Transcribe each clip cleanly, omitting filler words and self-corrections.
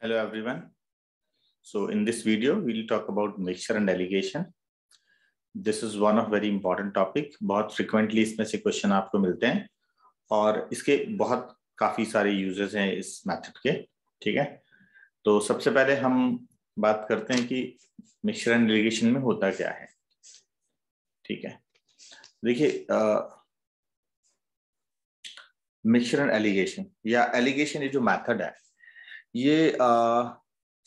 Hello everyone. So in this video we will talk about mixture and alligation. This is one of very important topic. बहुत frequently इसमें से question आपको मिलते हैं और इसके बहुत काफी सारे यूजेस हैं इस मेथड के. ठीक है, तो सबसे पहले हम बात करते हैं कि मिक्सचर एंड एलिगेशन में होता क्या है. ठीक है, देखिए मिक्सचर एंड एलिगेशन या एलिगेशन ये जो मेथड है ये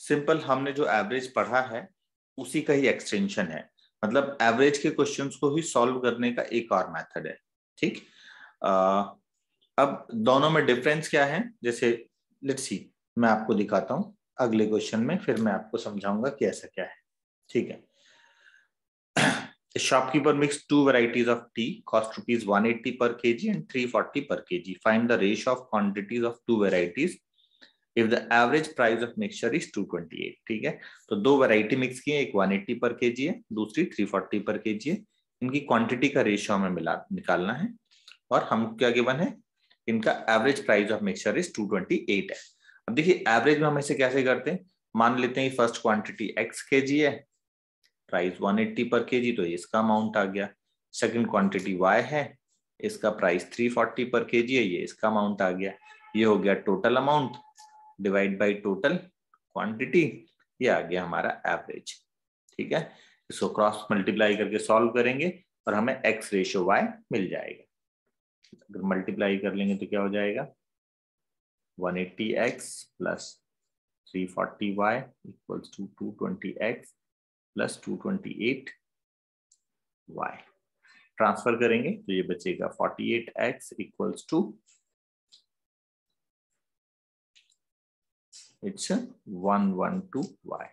सिंपल हमने जो एवरेज पढ़ा है उसी का ही एक्सटेंशन है. मतलब एवरेज के क्वेश्चंस को ही सॉल्व करने का एक और मेथड है. ठीक, अब दोनों में डिफरेंस क्या है, जैसे लेट्स सी मैं आपको दिखाता हूं अगले क्वेश्चन में, फिर मैं आपको समझाऊंगा कि ऐसा क्या है. ठीक है, shopkeeper mixed two varieties of tea, cost rupees 180 per kg and 340 per kg. Find the ratio of quantities of two varieties if the average price of mixture is 228. ठीक है, तो दो वैरायटी मिक्स की है, एक 180 पर केजी है, दूसरी 340 पर केजी है. इनकी क्वांटिटी का रेशियो हमें निकालना है और हम क्या गिवन है, इनका average price of mixture is 228 है. अब देखिए एवरेज में हम इसे कैसे करते हैं, मान लेते हैं फर्स्ट क्वांटिटी x केजी है, प्राइस 180 पर केजी, तो इसका अमाउंट आ गया. सेकंड क्वांटिटी y है, इसका प्राइस 340 पर केजी है, ये इसका अमाउंट आ गया. ये हो गया total amount divide by total quantity, ये आ गया हमारा एवरेज. ठीक है, इसको क्रॉस मल्टीप्लाई करके सॉल्व करेंगे और हमें x रेशियो y मिल जाएगा. अगर मल्टीप्लाई कर लेंगे तो क्या हो जाएगा, 180x plus 340y equals to 220x plus 228y. Transfer करेंगे तो ये बचेगा 48x equals to it's 112y.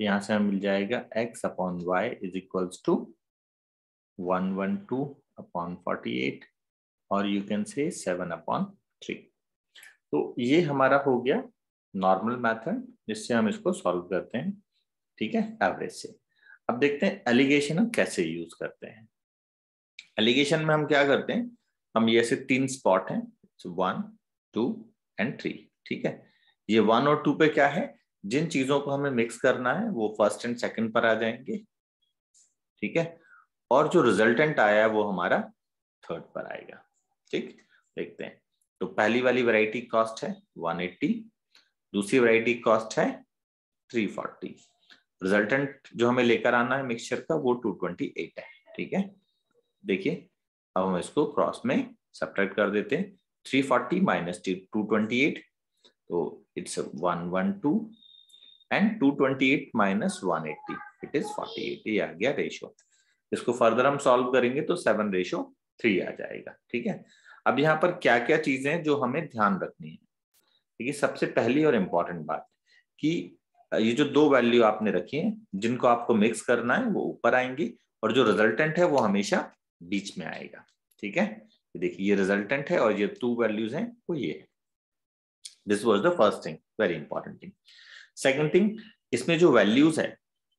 यहां से हमें मिल जाएगा x upon y is equals to 112 upon 48 और यू कैन से 7 अपॉन 3. तो ये हमारा हो गया नॉर्मल मेथड जिससे हम इसको सॉल्व करते हैं. ठीक है, एवरेज से. अब देखते हैं एलिगेशन हम कैसे यूज करते हैं. एलिगेशन में हम क्या करते हैं, हम ये ऐसे तीन स्पॉट हैं, 1 2 एंड 3. ठीक है, ये 1 और 2 पे क्या है, जिन चीजों को हमें मिक्स करना है वो फर्स्ट एंड सेकंड पर आ जाएंगे. ठीक है, और जो रिजल्टेंट आया है वो हमारा थर्ड पर आएगा. ठीक, देखते हैं. तो पहली वाली वैरायटी कॉस्ट है 180, दूसरी वैरायटी कॉस्ट है 340. रिजल्टेंट जो हमें लेकर आना है मिक्सचर का वो 228 है. ठीक है, देखिए अब हम इसको क्रॉस में सब्ट्रैक्ट कर देते हैं. 340 माइनस 228, तो it's 112 and 228 minus 180 it is 48. ये आ गया रेशियो. इसको फर्दर हम सॉल्व करेंगे तो 7:3 आ जाएगा. ठीक है, अब यहाँ पर क्या क्या चीजें जो हमें ध्यान रखनी है. देखिए सबसे पहली और इंपॉर्टेंट बात कि ये जो दो वैल्यू आपने रखी हैं जिनको आपको मिक्स करना है वो ऊपर आएंगी और जो रिजल्टेंट है वो हमेशा बीच में आएगा. ठीक है, देखिए ये रिजल्टेंट है और ये 2 वैल्यूज हैं वो ये है. This was the first thing, very important thing. Second thing, इसमें जो वैल्यूज है,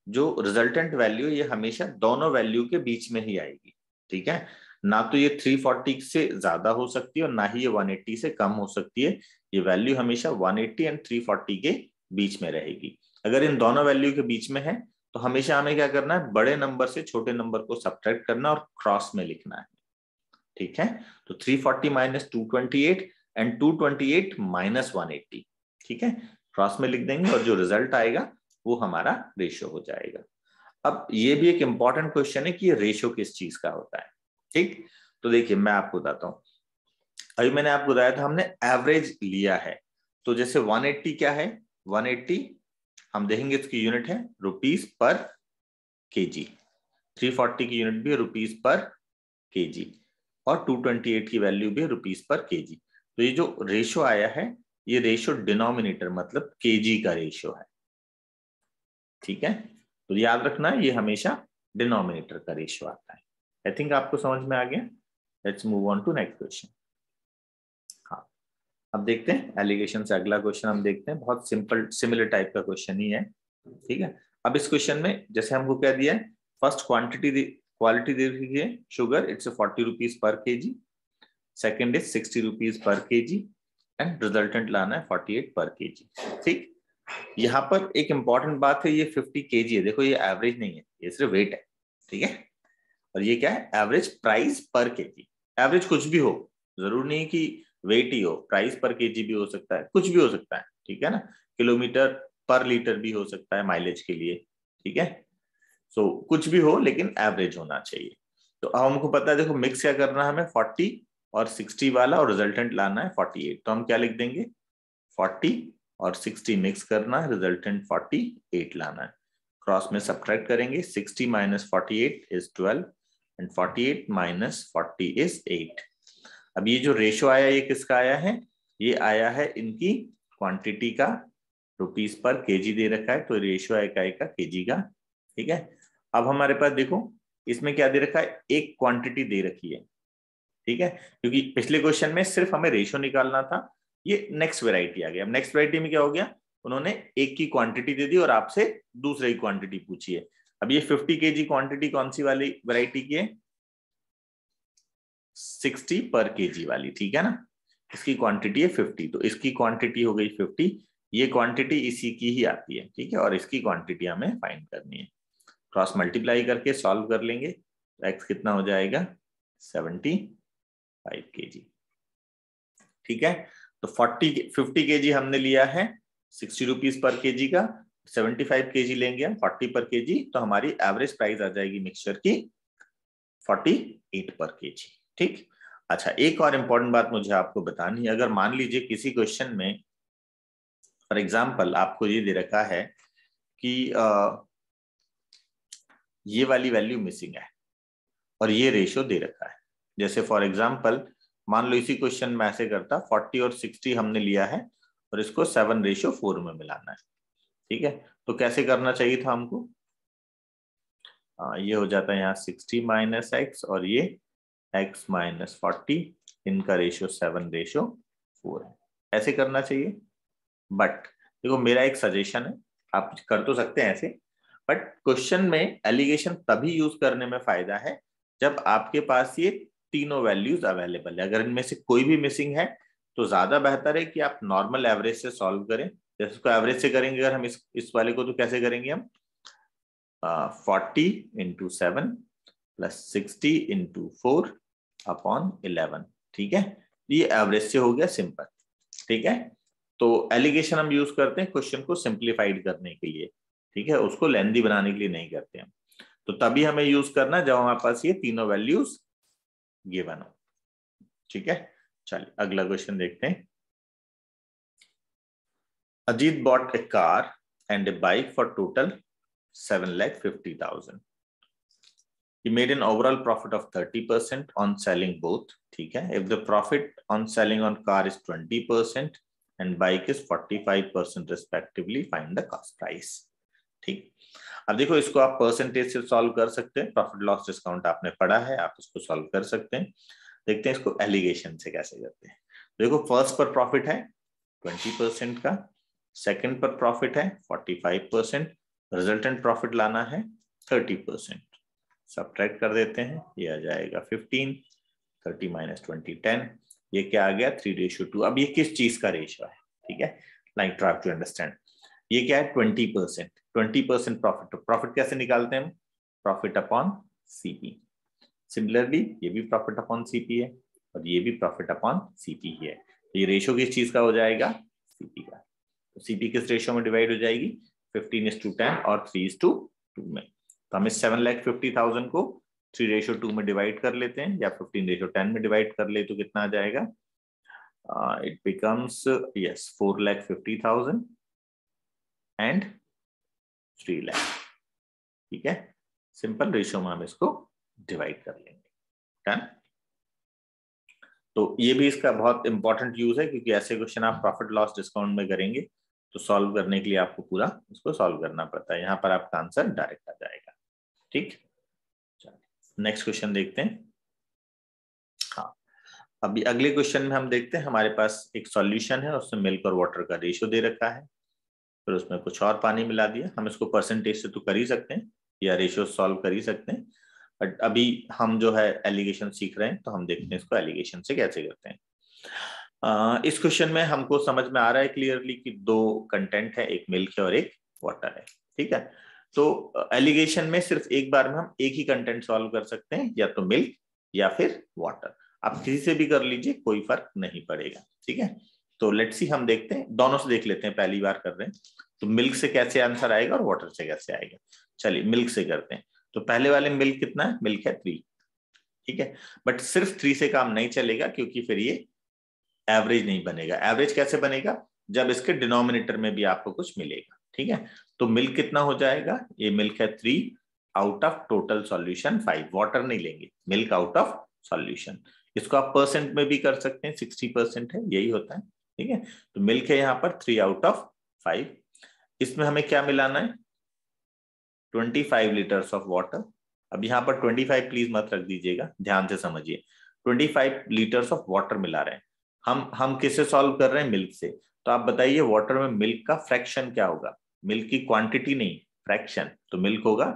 जो रिजल्टेंट वैल्यू, ये हमेशा दोनों वैल्यू के बीच में ही आएगी. ठीक है, ना तो ये 340 से ज्यादा हो सकती है और ना ही ये 180 से कम हो सकती है. ये वैल्यू हमेशा 180 एंड 340 के बीच में रहेगी. अगर इन दोनों वैल्यू के बीच में है तो हमेशा हमें क्या करना है, बड़े नंबर से छोटे नंबर को सब्ट्रैक्ट करना और क्रॉस में लिखना है. ठीक है, तो 340 माइनस 228 एंड 228 माइनस 180. ठीक है, क्रॉस में लिख देंगे और जो रिजल्ट आएगा वो हमारा रेशियो हो जाएगा. अब ये भी एक इंपॉर्टेंट क्वेश्चन है कि ये रेशियो किस चीज का होता है. ठीक, तो देखिए मैं आपको बताता हूं. अभी मैंने आपको बताया था हमने एवरेज लिया है, तो जैसे 180 क्या है, 180 हम देखेंगे इसकी यूनिट है रुपीस पर केजी, 340 की यूनिट भी है रुपीस पर केजी और 228 की वैल्यू भी है रुपीस पर केजी. तो ये जो रेशियो आया है ये रेशियो डिनोमिनेटर मतलब केजी का रेशियो है. ठीक है, तो याद रखना ये हमेशा डिनोमिनेटर का रेशियो आता है. आई थिंक आपको समझ में आ गया. Let's move on to next question. हाँ, अब देखते हैं एलिगेशन से अगला क्वेश्चन हम देखते हैं. बहुत सिंपल सिमिलर टाइप का क्वेश्चन ही है. ठीक है, अब इस क्वेश्चन में जैसे हमको क्या दिया है, फर्स्ट क्वालिटी दे रही है sugar, it's 40 rupees per KG. Second is 60 rupees per KG and resultant लाना है 48 पर केजी. ठीक, यहाँ पर एक इंपॉर्टेंट बात है, ये 50 kg है, देखो ये एवरेज नहीं है, ये सिर्फ वेट है, ठीक है। और ये क्या है, एवरेज प्राइस पर केजी। एवरेज कुछ भी हो, जरूर नहीं कि वेट ही हो, प्राइस पर केजी भी हो सकता है, कुछ भी हो सकता है, ठीक है ना। किलोमीटर पर लीटर भी हो सकता है माइलेज के लिए, ठीक है। सो कुछ भी हो लेकिन एवरेज होना चाहिए। तो अब हमको पता है, देखो मिक्स क्या करना है हमें, 40 और 60 वाला, और रिजल्टेंट लाना है 48। तो हम क्या लिख देंगे, 40 और 60 मिक्स करना है, रिजल्टेंट 48 लाना है। क्रॉस में सब्ट्रैक्ट करेंगे, 60 minus 48 is 12 and 48 minus 40 is 8। अब ये जो रेशो आया ये किसका आया है, ये आया है इनकी क्वांटिटी का, रुपीस पर केजी दे रखा है, तो रेशो आएगा केजी का, ठीक है। अब हमारे पास देखो इसमें क्या दे रखा है, एक क्वांटिटी दे रखी है, ठीक है, क्योंकि पिछले क्वेश्चन में सिर्फ हमें रेशो निकालना था। ये नेक्स्ट वैरायटी आ गया। अब नेक्स्ट वैरायटी में क्या हो गया, उन्होंने एक की क्वांटिटी दे दी और आपसे दूसरे की क्वांटिटी पूछी है। अब ये 50 kg क्वांटिटी कौन सी वाली वैरायटी की है, 60 पर केजी वाली, ठीक है ना। इसकी क्वांटिटी है 50, तो इसकी क्वांटिटी हो गई 50, ये क्वांटिटी इसी की ही आती है, ठीक है, और इसकी क्वांटिटी हमें फाइंड करनी है। क्रॉस मल्टीप्लाई करके सॉल्व कर लेंगे, तो एक्स कितना हो जाएगा, 75 kg, ठीक है। तो 50 kg हमने लिया है 60 रुपीज पर केजी का, 75 kg लेंगे हम 40 पर केजी, तो हमारी एवरेज प्राइस आ जाएगी मिक्सचर की 48 पर केजी, ठीक। अच्छा, एक और इंपॉर्टेंट बात मुझे आपको बतानी है, अगर मान लीजिए किसी क्वेश्चन में फॉर एग्जांपल आपको ये दे रखा है कि ये वाली वैल्यू मिसिंग है और ये रेशियो दे रखा है, जैसे फॉर एग्जांपल मान लो इसी क्वेश्चन में ऐसे करता, 40 और 60 हमने लिया है और इसको 7:4 में मिलाना है, ठीक है। तो कैसे करना चाहिए था हमको, ये हो जाता है यहाँ 60 माइनस एक्स और ये x माइनस 40, इनका रेशियो 7:4 है, ऐसे करना चाहिए। बट देखो मेरा एक सजेशन है, आप कर तो सकते हैं ऐसे, बट क्वेश्चन में एलिगेशन तभी यूज करने में फायदा है जब आपके पास ये तीनों वैल्यूज अवेलेबल है। अगर इनमें से कोई भी मिसिंग है तो ज्यादा बेहतर है कि आप नॉर्मल एवरेज से सॉल्व करें। जैसे इसको एवरेज से करेंगे अगर हम इस वाले को, तो कैसे करेंगे हम, 40 इंटू 7 प्लस 60 इंटू 4 अपॉन 11, ठीक है। ये एवरेज से हो गया सिंपल, ठीक है। तो एलिगेशन हम यूज करते हैं क्वेश्चन को सिंप्लीफाइड करने के लिए, ठीक है, उसको लेंदी बनाने के लिए नहीं करते हम। तो तभी हमें यूज करना जब हमारे पास ये तीनों वैल्यूज गिवन हो, ठीक है। चलिए अगला क्वेश्चन देखते हैं। Ajit bot A car and A bike for total 7,50,000. He made an overall profit of 30% on selling both, ठीक है। If the profit on selling on car is 20% and bike is 45% respectively, find the cost price, ठीक। अब देखो इसको आप percentage से solve कर सकते हैं, प्रॉफिट लॉस डिस्काउंट आपने पढ़ा है, आप इसको सॉल्व कर सकते हैं। देखते हैं इसको एलिगेशन से कैसे करते हैं। देखो फर्स्ट पर प्रॉफिट है 20% का, सेकंड पर प्रॉफिट है 45%, रिजल्टेंट प्रॉफिट लाना है 30%। सब्ट्रैक्ट कर देते हैं, ये आ जाएगा 15, 30 माइनस 20 10, ये क्या आ गया 3:2। अब ये किस चीज का रेशियो है, ठीक है, लाइक ट्राई टू अंडरस्टैंड। ये क्या है 20%, 20% प्रॉफिट। प्रॉफिट कैसे निकालते हैं हम, प्रॉफिट अपॉन सीपी। सिमिलरली ये भी प्रॉफिट अपॉन सीपी है और ये भी प्रॉफिट अपॉन सीपी ही है। तो ये रेशियो किस चीज का हो जाएगा, सीपी का। तो सीपी किस रेशियो में डिवाइड हो जाएगी, 15:10 और 3:2 में। तो हम इस 7,50,000 को 3:2 में डिवाइड कर लेते हैं, या 15:10 में डिवाइड कर ले तो कितना आ जाएगा, it becomes yes 4,50,000 and 3 lakh, ठीक है। सिंपल रेशियो में हम इसको डिवाइड कर लेंगे, डन। तो ये भी इसका बहुत इंपॉर्टेंट यूज है, क्योंकि ऐसे क्वेश्चन आप प्रॉफिट लॉस डिस्काउंट में करेंगे तो सॉल्व करने के लिए आपको पूरा इसको सॉल्व करना पड़ता है, यहाँ पर आपका आंसर डायरेक्ट आ जाएगा, ठीक। नेक्स्ट क्वेश्चन देखते हैं। हाँ, अभी अगले क्वेश्चन में हम देखते हैं, हमारे पास एक सॉल्यूशन है, उसमें मिल्क और वाटर का रेशियो दे रखा है, फिर उसमें कुछ और पानी मिला दिया। हम इसको परसेंटेज से तो कर ही सकते हैं या रेशियो सॉल्व कर ही सकते हैं, बट अभी हम जो है एलिगेशन सीख रहे हैं, तो हम देखते हैं इसको एलिगेशन से कैसे करते हैं। इस क्वेश्चन में हमको समझ में आ रहा है क्लियरली कि दो कंटेंट है, एक मिल्क है और एक वाटर है। ठीक है, तो एलिगेशन में सिर्फ एक बार में हम एक ही कंटेंट सॉल्व कर सकते हैं, या तो मिल्क या फिर वाटर। आप किसी से भी कर लीजिए, कोई फर्क नहीं पड़ेगा। ठीक है, तो लेट्स सी, हम देखते हैं, दोनों से देख लेते हैं, पहली बार कर रहे हैं तो मिल्क से कैसे आंसर आएगा और वाटर से कैसे आएगा। चलिए मिल्क से करते हैं। तो पहले वाले मिल्क कितना है, मिल्क है 3। ठीक है, बट सिर्फ 3 से काम नहीं चलेगा, क्योंकि फिर ये एवरेज नहीं बनेगा। एवरेज कैसे बनेगा, जब इसके डिनोमिनेटर में भी आपको कुछ मिलेगा। ठीक है, तो मिल्क कितना हो जाएगा, ये मिल्क है 3 out of total solution 5। Water नहीं लेंगे, मिल्क आउट ऑफ सॉल्यूशन। इसको आप परसेंट में भी कर सकते हैं, 60% है, यही होता है। ठीक है, तो मिल्क है यहाँ पर 3 आउट ऑफ 5। इसमें हमें क्या मिलाना है, 25 लीटर्स ऑफ वाटर। अब यहाँ पर 25 प्लीज मत रख दीजिएगा, ध्यान से समझिए। 25 लीटर्स ऑफ वाटर मिला रहे हैं। हम किससे सॉल्व कर रहे हैं, मिल्क से। तो आप बताइए वाटर में मिल्क का फ्रैक्शन क्या होगा, मिल्क की क्वांटिटी नहीं, फ्रैक्शन। तो मिल्क होगा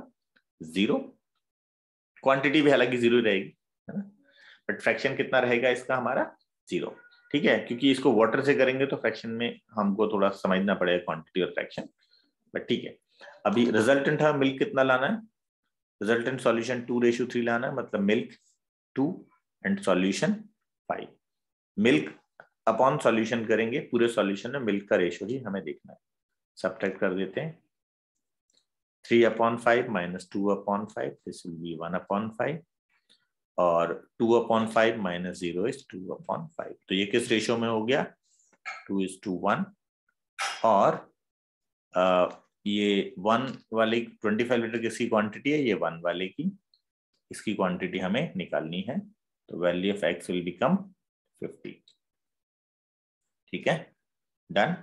0। क्वांटिटी भी हालांकि 0 रहेगी, है ना, बट फ्रैक्शन कितना रहेगा इसका, हमारा 0। ठीक है, क्योंकि इसको वाटर से करेंगे तो फ्रैक्शन में हमको थोड़ा समझना पड़ेगा क्वांटिटी और फ्रैक्शन, बट ठीक है। अभी रिजल्टेंट है, मिल्क कितना लाना है, रिजल्टेंट सॉल्यूशन 2:3 लाना है, मतलब milk 2 and solution 5। Milk upon solution करेंगे, पूरे सॉल्यूशन में मिल्क का रेशियो ही हमें देखना है। सब्ट्रैक्ट कर देते हैं, 3/5 माइनस 2/5, दिस विल बी 1/5, और 2/5 माइनस 0 इज 2/5। तो ये किस रेशियो में हो गया, 2:1। और ये 1 वाले 25 लीटर किसकी क्वांटिटी है, ये 1 वाले की, इसकी क्वांटिटी हमें निकालनी है। तो value of x will become 50। ठीक है, डन।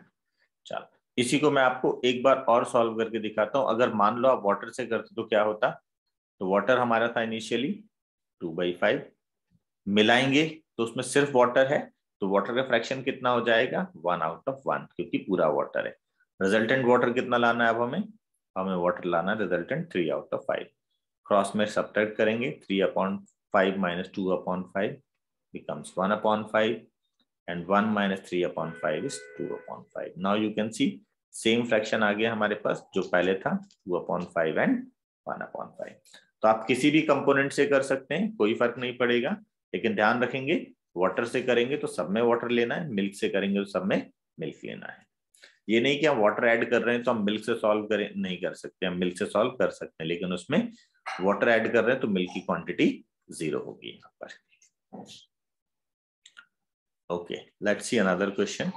चलो इसी को मैं आपको एक बार और सॉल्व करके दिखाता हूं। अगर मान लो आप वाटर से करते तो क्या होता, तो वाटर हमारा था इनिशियली 2/5, मिलाएंगे तो उसमें सिर्फ वाटर है, तो वाटर का फ्रैक्शन कितना हो जाएगा, 1/1, क्योंकि पूरा वाटर है। रिजल्टेंट वाटर कितना लाना है, अब हमें वाटर लाना है रिजल्टेंट 3/5। क्रॉस में सब्ट्रैक्ट करेंगे, 3/5 minus 2/5 becomes 1/5, and 1 minus 3/5 is 2/5. Now you can see same fraction आ गया हमारे पास, जो पहले था 2/5 एंड 1/5। तो आप किसी भी कंपोनेंट से कर सकते हैं, कोई फर्क नहीं पड़ेगा, लेकिन ध्यान रखेंगे वाटर से करेंगे तो सब में वाटर लेना है, मिल्क से करेंगे तो सब में मिल्क लेना है। ये नहीं कि हम वाटर ऐड कर रहे हैं तो हम मिल्क से सॉल्व करें, नहीं कर सकते, हम मिल्क से सॉल्व कर सकते हैं, लेकिन उसमें वाटर ऐड कर रहे हैं तो मिल्क की क्वांटिटी 0 होगी यहाँ पर। Okay, let's see another question.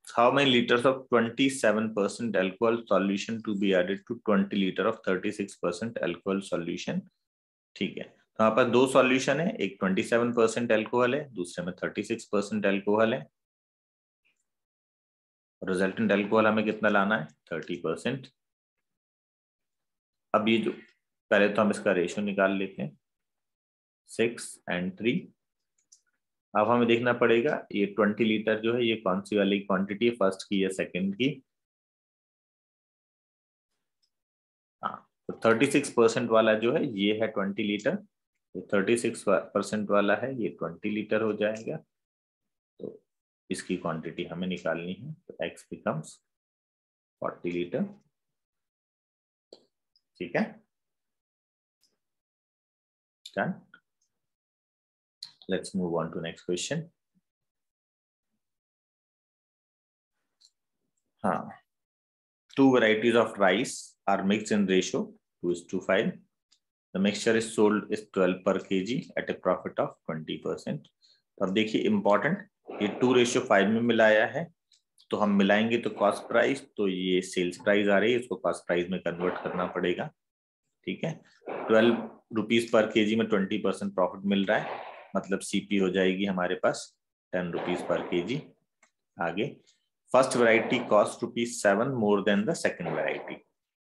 How many liters of 27% alcohol solution to be added to 20 liter of 36% alcohol solution? ठीक है, तो यहाँ पर दो सॉल्यूशन है, एक 27% अल्कोहल है, दूसरे में 36% अल्कोहल है। रिजल्टेंट अल्कोहल हमें कितना लाना है, 30%। अब ये जो पहले तो हम इसका रेशियो निकाल लेते हैं, 6 and 3। अब हमें देखना पड़ेगा ये 20 लीटर जो है ये कौन सी वाली क्वांटिटी है, फर्स्ट की या सेकंड की। हाँ, तो 36% वाला जो है ये है 20 लीटर, तो 36% वाला है ये 20 लीटर हो जाएगा। तो इसकी क्वांटिटी हमें निकालनी है, तो x बिकम्स 40 लीटर। ठीक है, done. Let's move on to next question. हाँ, 2 varieties of rice are mixed in ratio 2:5. The mixture is sold is 12 per kg at a profit of 20%. तो अब देखिए इंपॉर्टेंट, ये 2:5 में मिलाया है, तो हम मिलाएंगे तो कॉस्ट प्राइस, तो ये सेल्स प्राइस आ रही है, इसको कॉस्ट प्राइस में कन्वर्ट करना पड़ेगा। ठीक है, 12 रुपीज पर केजी में 20% प्रॉफिट मिल रहा है, मतलब सीपी हो जाएगी हमारे पास 10 रुपीज पर केजी। आगे, first variety cost ₹7 more than the second variety.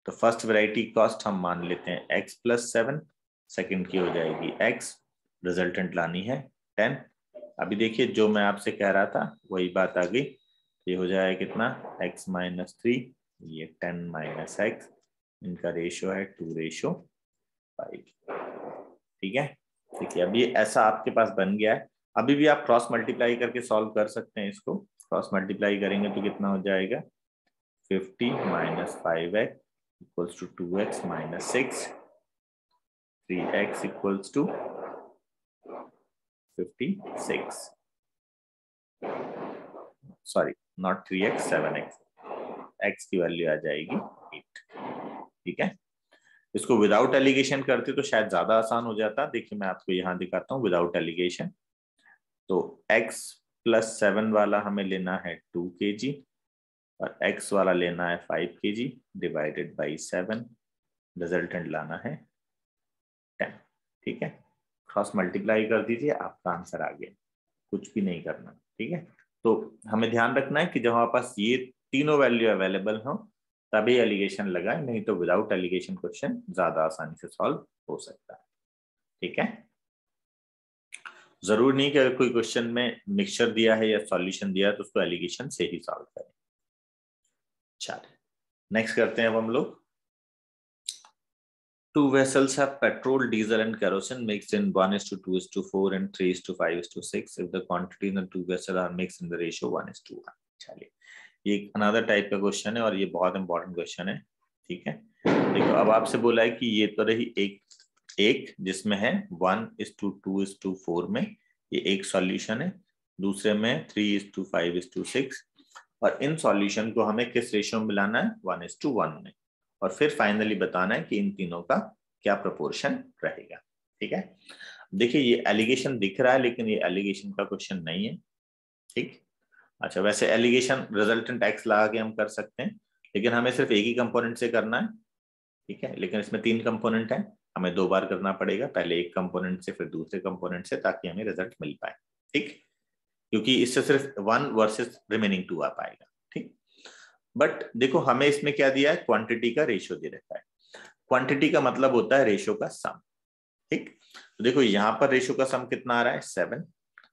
तो फर्स्ट वैरायटी कॉस्ट हम मान लेते हैं x + 7, सेकंड की हो जाएगी x, रिजल्टेंट लानी है 10। अभी देखिए जो मैं आपसे कह रहा था वही बात आ गई, ये हो जाएगा कितना, x - 3, ये 10 - x, इनका रेशियो है 2:5। ठीक है, देखिए अब ये ऐसा आपके पास बन गया है। अभी भी आप क्रॉस मल्टीप्लाई करके सॉल्व कर सकते हैं इसको। क्रॉस मल्टीप्लाई करेंगे तो कितना हो जाएगा, 50 minus 5x equals to 2x minus 6, 3x equals to 56, sorry not 3x, 7x, x की वैल्यू आ जाएगी 8। ठीक है, इसको विदाउट एलिगेशन करते तो शायद ज्यादा आसान हो जाता। देखिए मैं आपको यहाँ दिखाता हूँ विदाउट एलिगेशन। तो x प्लस 7 वाला हमें लेना है 2 kg और x वाला लेना है 5 kg डिवाइडेड बाई 7, रिजल्टेंट लाना है 10। ठीक है, क्रॉस मल्टीप्लाई कर दीजिए, आपका आंसर आ गया, कुछ भी नहीं करना। ठीक है, तो हमें ध्यान रखना है कि जब हमारे पास ये तीनों वैल्यू अवेलेबल हो तभी एलिगेशन लगाए, नहीं तो विदाउट एलिगेशन क्वेश्चन ज्यादा आसानी से सॉल्व हो सकता है। ठीक है, जरूर नहीं कि अगर कोई क्वेश्चन में मिक्सचर दिया है या सॉल्यूशन दिया है तो उसको एलिगेशन से ही सॉल्व करें। चलिए नेक्स्ट करते हैं अब हम लोग। Two vessels have petrol, diesel, and kerosene mixed in 1:2:4 and 3:5:6. If the quantity in the two vessels are mixed in the ratio 1:1. चलिए ये अनदर टाइप का क्वेश्चन है और ये बहुत इंपॉर्टेंट क्वेश्चन है। ठीक है, देखो अब आपसे बोला है कि ये तो रही एक जिसमें है 1:2:4 में ये एक सॉल्यूशन है, दूसरे में 3:5:6 और इन सॉल्यूशन को हमें किस रेशियो में मिलाना है, 1:1 में, और फिर फाइनली बताना है कि इन तीनों का क्या प्रोपोर्शन रहेगा। ठीक है, देखिए ये एलिगेशन दिख रहा है लेकिन ये एलिगेशन का क्वेश्चन नहीं है। ठीक, अच्छा वैसे एलिगेशन रिजल्टेंट एक्स लगा के हम कर सकते हैं लेकिन हमें सिर्फ एक ही कंपोनेंट से करना है। ठीक है, लेकिन इसमें 3 कंपोनेंट है, हमें 2 बार करना पड़ेगा, पहले एक कंपोनेंट से फिर दूसरे कंपोनेंट से, ताकि हमें रिजल्ट मिल पाए। ठीक, क्योंकि इससे सिर्फ 1 वर्सेस रिमेनिंग 2 आ पाएगा। ठीक, बट देखो हमें इसमें क्या दिया है, क्वांटिटी का रेशियो दे रखा है। क्वांटिटी का मतलब होता है रेशियो का सम। ठीक, तो देखो यहाँ पर रेशियो का सम कितना आ रहा है, 7,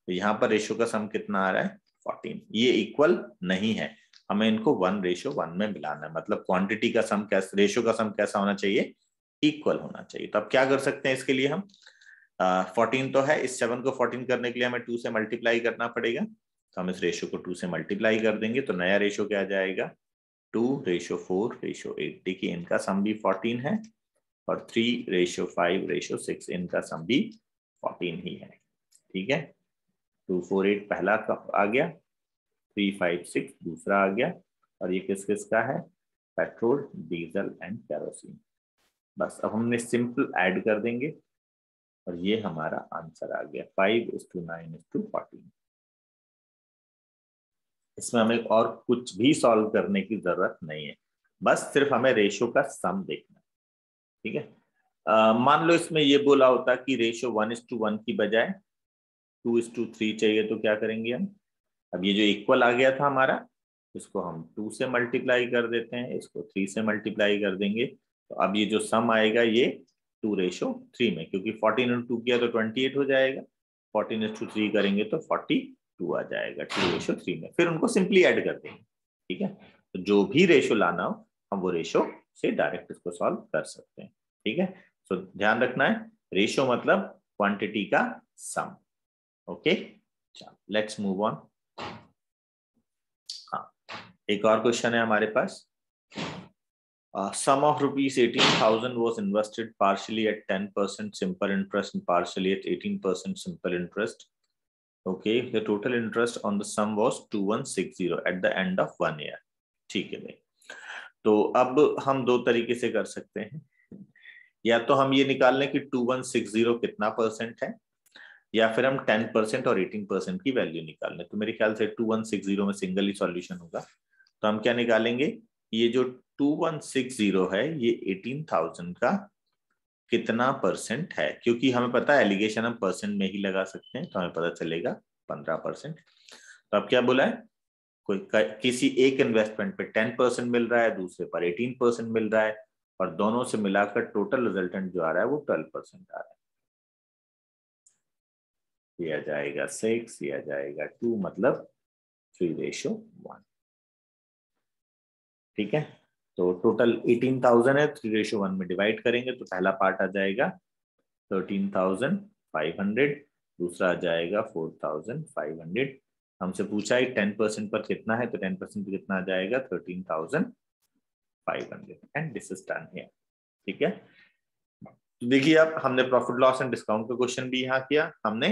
तो यहाँ पर रेशियो का सम कितना आ रहा है, 14। ये इक्वल नहीं है, हमें इनको 1:1 में मिलाना है। मतलब क्वांटिटी का सम कैसा, रेशियो का सम कैसा होना चाहिए, इक्वल होना चाहिए। तो अब क्या कर सकते हैं इसके लिए हम, 14 तो है, इस 7 को 14 करने के लिए हमें 2 से मल्टीप्लाई करना पड़ेगा, तो हम इस रेशियो को 2 से मल्टीप्लाई कर देंगे तो नया रेशियो क्या आ जाएगा, 2:4:8। देखिए इनका सम भी 14 है और 3:5:6 इनका सम भी 14 ही है। ठीक है, 248 पहला आ गया, 356 दूसरा आ गया, और ये किस किस का है, पेट्रोल, डीजल एंड केरोसिन। बस अब हमने सिंपल ऐड कर देंगे और ये हमारा आंसर आ गया 5:9:14। इसमें हमें और कुछ भी सॉल्व करने की जरूरत नहीं है, बस सिर्फ हमें रेशियो का सम देखना है। ठीक है, मान लो इसमें ये बोला होता कि रेशियो 1:1 की बजाय 2:3 चाहिए, तो क्या करेंगे हम, अब ये जो इक्वल आ गया था हमारा, इसको हम 2 से मल्टीप्लाई कर देते हैं, इसको 3 से मल्टीप्लाई कर देंगे, तो अब ये जो सम आएगा ये 2:3 में, क्योंकि 14 × 2 किया तो 28 हो जाएगा, 14:3 करेंगे तो 42 आ जाएगा 2:3 में। फिर उनको सिंपली ऐड कर देंगे। ठीक है, तो जो भी रेशो लाना हो हम वो रेशो से डायरेक्ट इसको सॉल्व कर सकते हैं। ठीक है, तो ध्यान रखना है, रेशो मतलब क्वांटिटी का सम। ओके, चलो लेट्स मूव ऑन। हाँ, एक और क्वेश्चन है हमारे पास। Sum of ₹18,000 was invested partially at 10% simple interest and partially at 18% simple interest. Okay, the total interest on the sum was 2160 at the end of 1 year. ठीक है भाई, तो अब हम दो तरीके से कर सकते हैं, या तो हम ये निकाल लें कि 2160 कितना परसेंट है, या फिर हम 10% और 18% की वैल्यू निकाल लें। तो मेरे ख्याल से 2160 में सिंगल ही सॉल्यूशन होगा, तो हम क्या निकालेंगे, ये जो 2160 है ये 18,000 का कितना परसेंट है, क्योंकि हमें पता है एलिगेशन हम परसेंट में ही लगा सकते हैं, तो हमें पता चलेगा 15%। तो अब क्या बोला है, कोई किसी एक इन्वेस्टमेंट पे 10% मिल रहा है, दूसरे पर 18% मिल रहा है, और दोनों से मिलाकर टोटल रिजल्टेंट जो आ रहा है वो 12% आ रहा है। ये आ जाएगा 6, ये आ जाएगा 2, मतलब 3:1। ठीक है, तो टोटल 18,000 है, 3:1 में डिवाइड करेंगे तो पहला पार्ट आ जाएगा 13,000 500, दूसरा आ जाएगा 4500। हमसे पूछा है 10% पर कितना है, तो 10% पर कितना आ जाएगा 13,500 and this is done here. ठीक है, तो देखिए अब हमने प्रॉफिट लॉस एंड डिस्काउंट का क्वेश्चन भी यहाँ किया, हमने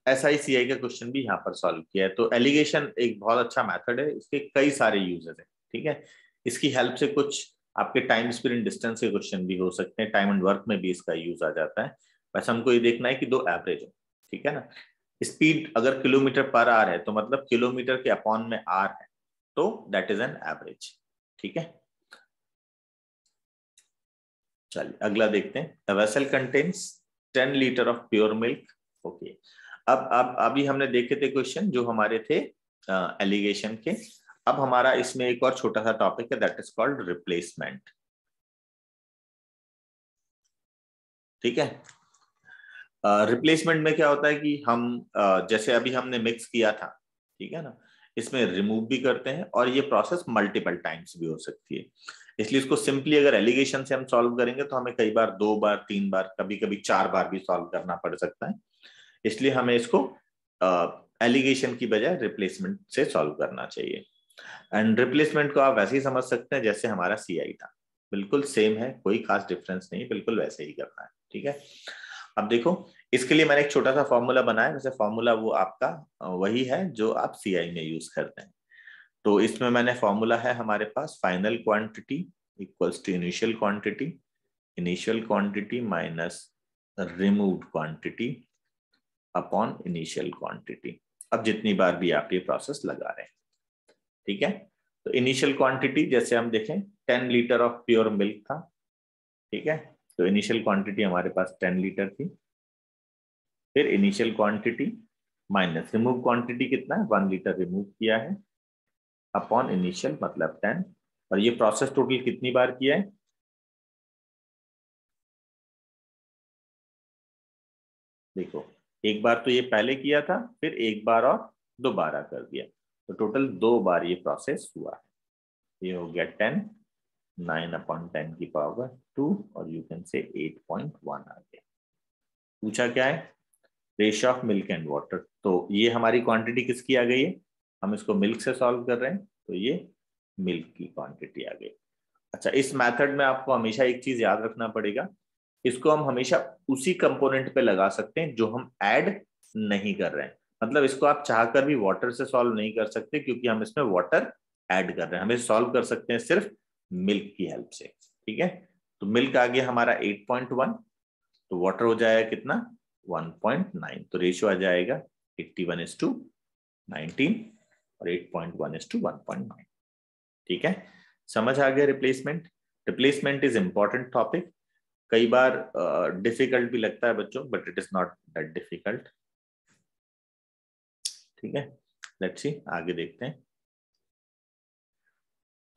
SICI का क्वेश्चन भी यहाँ पर सॉल्व किया है। तो एलिगेशन एक बहुत अच्छा मेथड है, इसके कई सारे यूजेस हैं। ठीक है, इसकी हेल्प से कुछ आपके टाइम स्पीड एंड डिस्टेंस के क्वेश्चन भी हो सकते हैं, टाइम एंड वर्क में भी इसका यूज आ जाता है। बस हमको ये देखना है कि दो एवरेज हो। ठीक है ना, स्पीड अगर किलोमीटर पर आवर है तो मतलब किलोमीटर के अपॉन में आर है, तो दैट इज एन एवरेज। ठीक है, चलिए अगला देखते हैं। The vessel contains 10 litre of pure milk. Okay, अब अभी हमने देखे थे क्वेश्चन जो हमारे थे एलिगेशन के। अब हमारा इसमें एक और छोटा सा टॉपिक है, दैट इज कॉल्ड रिप्लेसमेंट। ठीक है, रिप्लेसमेंट में क्या होता है कि हम जैसे अभी हमने मिक्स किया था, ठीक है ना, इसमें रिमूव भी करते हैं और ये प्रोसेस मल्टीपल टाइम्स भी हो सकती है। इसलिए इसको सिंपली अगर एलिगेशन से हम सॉल्व करेंगे तो हमें कई बार 2 बार 3 बार कभी कभी 4 बार भी सॉल्व करना पड़ सकता है। इसलिए हमें इसको एलिगेशन की बजाय रिप्लेसमेंट से सॉल्व करना चाहिए। एंड रिप्लेसमेंट को आप वैसे ही समझ सकते हैं जैसे हमारा CI था, बिल्कुल सेम है, कोई खास डिफरेंस नहीं, बिल्कुल वैसे ही करना है। ठीक है, अब देखो इसके लिए मैंने एक छोटा सा फॉर्मूला बनाया, वैसे फॉर्मूला वो आपका वही है जो आप CI में यूज करते हैं। तो इसमें मैंने फॉर्मूला है हमारे पास, final quantity equals to initial quantity minus removed quantity upon initial quantity. अब जितनी बार भी आप ये प्रोसेस लगा रहे हैं। ठीक है, तो इनिशियल क्वांटिटी जैसे हम देखें 10 लीटर ऑफ प्योर मिल्क था। ठीक है, तो इनिशियल क्वांटिटी हमारे पास 10 लीटर थी। फिर initial quantity minus remove quantity कितना है, 1 लीटर रिमूव किया है, अपॉन इनिशियल मतलब 10। और ये प्रोसेस टोटल कितनी बार किया है, देखो एक बार तो ये पहले किया था, फिर एक बार और दोबारा कर दिया, तो टोटल 2 बार ये प्रोसेस हुआ है। ये हो गया 10, 9/10 की पावर 2 और यू कैन से 8.1 आ गया। पूछा क्या है, ratio of milk and water. तो ये हमारी क्वांटिटी किसकी आ गई है, हम इसको मिल्क से सॉल्व कर रहे हैं, तो ये मिल्क की क्वांटिटी आ गई। अच्छा, इस मेथड में आपको हमेशा एक चीज याद रखना पड़ेगा, इसको हम हमेशा उसी कंपोनेंट पे लगा सकते हैं जो हम ऐड नहीं कर रहे हैं। मतलब इसको आप चाहकर भी वाटर से सॉल्व नहीं कर सकते, क्योंकि हम इसमें वाटर ऐड कर रहे हैं। हम इसे सॉल्व कर सकते हैं सिर्फ मिल्क की हेल्प से। ठीक है, तो मिल्क आ गया हमारा 8.1, तो वाटर हो जाएगा कितना 1.9, तो रेशियो आ जाएगा 81:19 और 8.1:1.9। ठीक है, समझ आ गया replacement. Replacement is important topic, कई बार डिफिकल्ट भी लगता है बच्चों, but it is not that difficult. ठीक है, लेट्स सी आगे देखते हैं।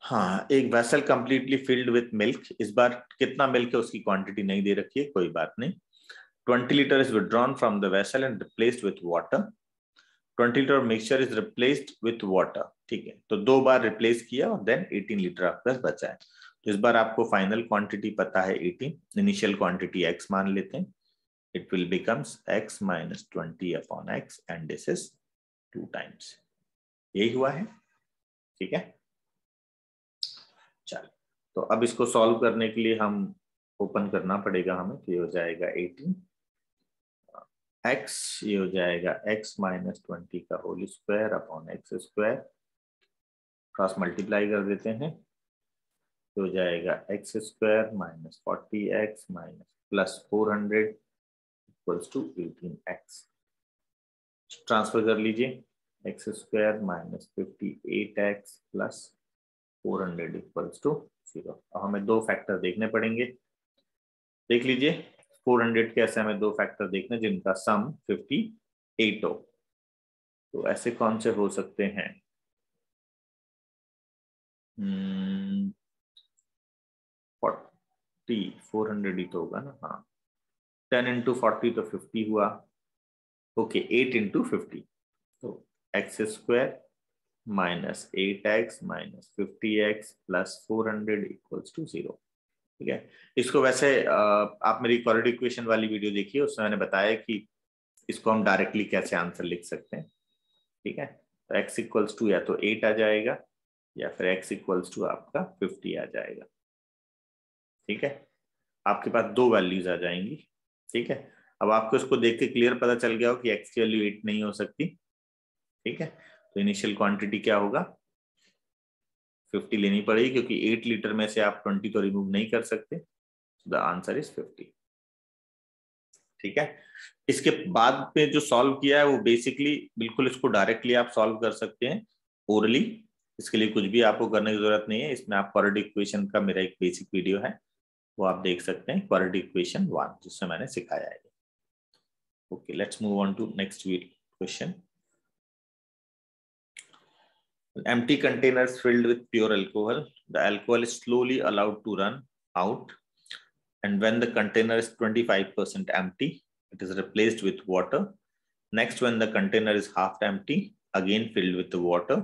हाँ, एक vessel completely filled with milk, इस बार कितना मिल्क है उसकी क्वांटिटी नहीं दे रखी है, कोई बात नहीं। 20 litre is withdrawn from the vessel and replaced with water. 20 litre mixture is replaced with water. ठीक है, तो 2 बार रिप्लेस किया और देन 18 लीटर आपके पास बचा है। तो इस बार आपको फाइनल क्वांटिटी पता है 18, इनिशियल क्वांटिटी x मान लेते हैं, it will becomes x minus 20 upon x and this is 2 times। यही हुआ है। ठीक है, चलो तो अब इसको सॉल्व करने के लिए हम ओपन करना पड़ेगा हमें, तो ये हो जाएगा 18 x, ये हो जाएगा x minus 20 का whole square upon x square, cross multiply कर देते हैं, तो हो जाएगा x square minus 40x minus plus 400 equals to 18x। Transfer कर लीजिए, x square minus 58x plus 400 equals to 0। अब हमें 2 फैक्टर देखने पड़ेंगे। देख लीजिए 400 के ऐसे हमें 2 फैक्टर देखने जिनका सम 58 हो, तो ऐसे कौन से हो सकते हैं, 400 ही तो होगा ना, हाँ 10 into 40 तो 50 हुआ, ओके 8 into 50, तो x square minus 8x minus 50x plus 400 equals to 0। ठीक है। इसको वैसे आप मेरी क्वाड्रेटिक इक्वेशन वाली वीडियो देखिए, उसमें मैंने बताया कि इसको हम डायरेक्टली कैसे आंसर लिख सकते हैं। ठीक है, तो x इक्वल्स टू या तो 8 आ जाएगा या फिर x इक्वल्स टू आपका 50 आ जाएगा। ठीक है, आपके पास दो वैल्यूज आ जाएंगी। ठीक है, अब आपको इसको देख के क्लियर पता चल गया हो कि x की वैल्यू 8 नहीं हो सकती। ठीक है, तो इनिशियल क्वांटिटी क्या होगा, 50 लेनी पड़ेगी, क्योंकि 8 लीटर में से आप 20 तो रिमूव नहीं कर सकते। The answer is 50। ठीक है, इसके बाद में जो सॉल्व किया है वो बेसिकली बिल्कुल इसको डायरेक्टली आप सॉल्व कर सकते हैं ओरली। इसके लिए कुछ भी आपको करने की जरूरत नहीं है। इसमें आप क्वाड्रेटिक इक्वेशन का मेरा एक बेसिक वीडियो है, वो आप देख सकते हैं, क्वाड्रेटिक इक्वेशन 1, जिसमें मैंने सिखाया है। Okay, let's move on to next question. Empty containers filled with pure alcohol. The alcohol is slowly allowed to run out, and when the container is 25% empty, it is replaced with water. Next, when the container is half empty, again filled with the water.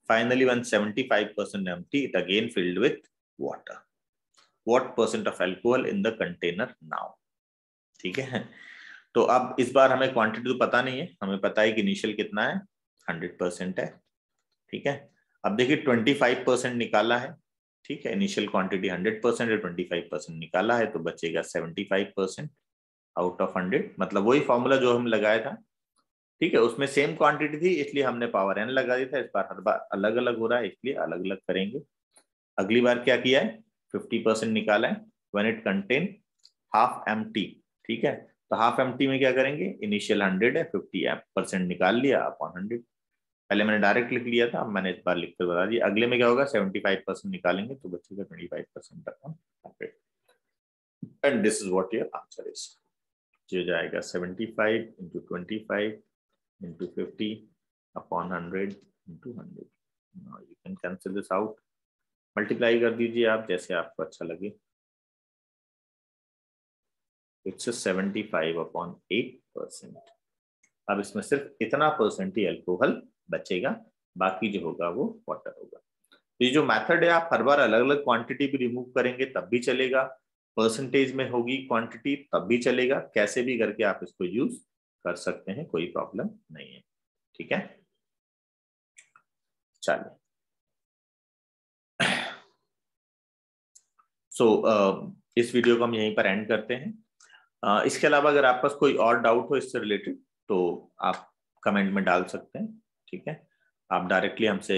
Finally, when 75% empty, it again filled with water. What percent of alcohol in the container now? ठीक है, तो अब इस बार हमें quantity तो पता नहीं है, हमें पता है कि इनिशियल कितना है, 100% है। ठीक है, अब देखिए 25% निकाला है। ठीक है, इनिशियल क्वांटिटी 100% है, 25% निकाला है, तो बचेगा 75% आउट ऑफ 100, मतलब वही फॉर्मूला जो हम लगाया था। ठीक है, उसमें सेम क्वांटिटी थी, इसलिए हमने पावर n लगा दी था। इस बार हर बार अलग अलग हो रहा है, इसलिए अलग अलग करेंगे। अगली बार क्या किया है, 50% निकाला है, when it contain half empty. ठीक है, तो हाफ एम्प्टी में क्या करेंगे, इनिशियल 100 है, 50% निकाल लिया अपॉन 100। पहले मैंने डायरेक्ट लिख लिया था, अब मैंने इस बार लिखकर बता दिया। अगले में क्या होगा, 75% निकालेंगे तो बचेगा 25% upon 100, and this is what your answer is. जो जाएगा 75 into 25 into 50 upon 100 into 100। Now you can cancel this out, multiply कर दीजिए आप जैसे आपको अच्छा लगे। It's 75 upon 8%। अब इसमें सिर्फ इतना परसेंट ही अल्कोहल बचेगा, बाकी जो होगा वो वाटर होगा। ये जो मेथड है, आप हर बार अलग अलग क्वांटिटी भी रिमूव करेंगे तब भी चलेगा, परसेंटेज में होगी क्वांटिटी तब भी चलेगा, कैसे भी करके आप इसको यूज कर सकते हैं, कोई प्रॉब्लम नहीं है। ठीक है, चलिए। इस वीडियो को हम यहीं पर एंड करते हैं। इसके अलावा अगर आपके पास कोई और डाउट हो इससे रिलेटेड तो आप कमेंट में डाल सकते हैं। ठीक है, आप डायरेक्टली हमसे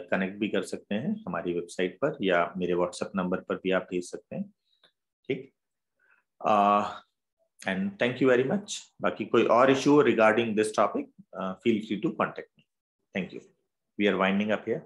कनेक्ट भी कर सकते हैं हमारी वेबसाइट पर, या मेरे व्हाट्सएप नंबर पर भी आप भेज सकते हैं। ठीक, and thank you very much. बाकी कोई और issue regarding this topic, feel free to contact me. Thank you. We are winding up here.